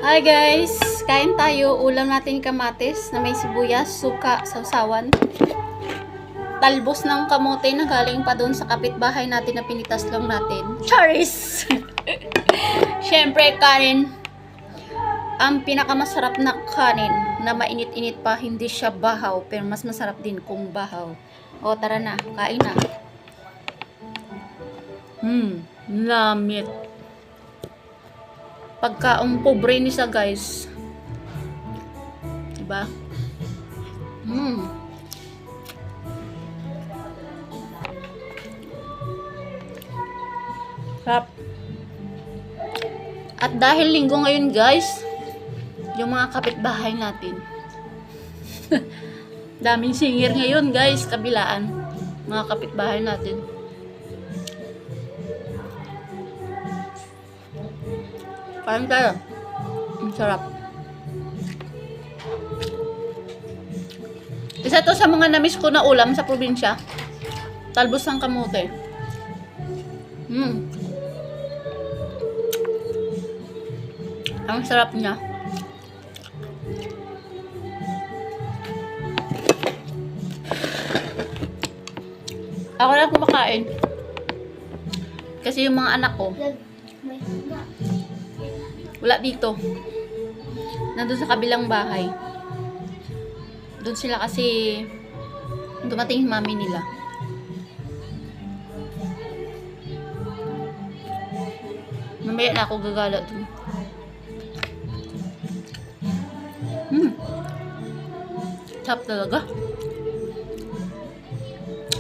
Hi guys! Kain tayo. Ulam natin kamatis na may sibuyas, suka, sausawan. Talbos ng kamote na galing pa doon sa kapitbahay natin na pinitas lang natin. Charis! Siyempre, kanin. Ang pinakamasarap na kanin na mainit-init pa, hindi siya bahaw. Pero mas masarap din kung bahaw. O, tara na. Kain na. Lamit. Pagkaong pobre ni sa guys. Diba? Sarap. At dahil linggo ngayon guys, yung mga kapitbahay natin. Daming singir ngayon guys, kabilaan. Mga kapitbahay natin. Kain tayo. Ang sarap. Isa to sa mga namiss ko na ulam sa probinsya. Talbos ng kamote. Ang sarap niya. Ako lang kumakain. Kasi yung mga anak ko wala dito. Nandun sa kabilang bahay. Doon sila kasi dumating yung mami nila. Mamaya na ako gagala dun. Sarap talaga.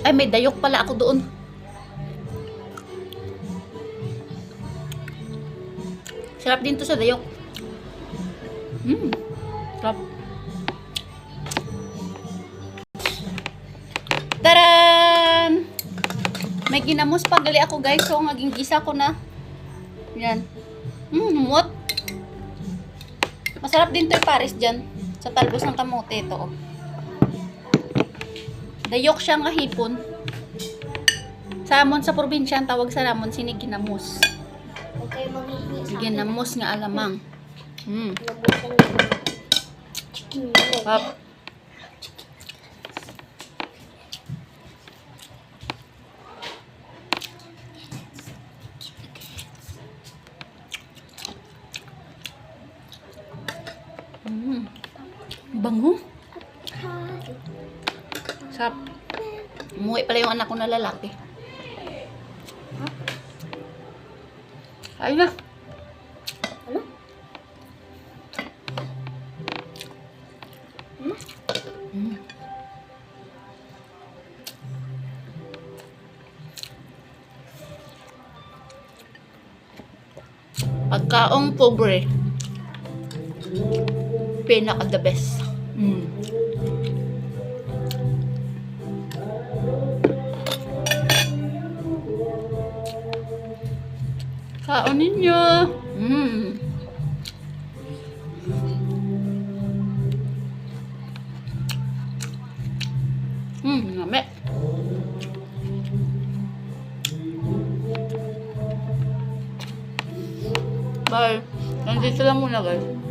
Ay, may dayok pala ako doon. Sarap din to sa dayok. Sarap. Taran! May ginamos pa gali ako guys. So, maging gisa ko na. Yan. Mut. Masarap din to yung pares dyan. Sa talbos ng kamote ito. Oh. Dayok siyang ahipon. Samon sa probinsya, ang tawag sa namon siniginamos. Okay, Ginamos nga alamang. Pap. Bango. Sarap. Umuwi pala yung anak ko na lalaki. Ayun na. Ano? Pagkaong pobre. Pinaka the best. Kaon ninyo. Ngame. Bye. Nandito lang muna guys.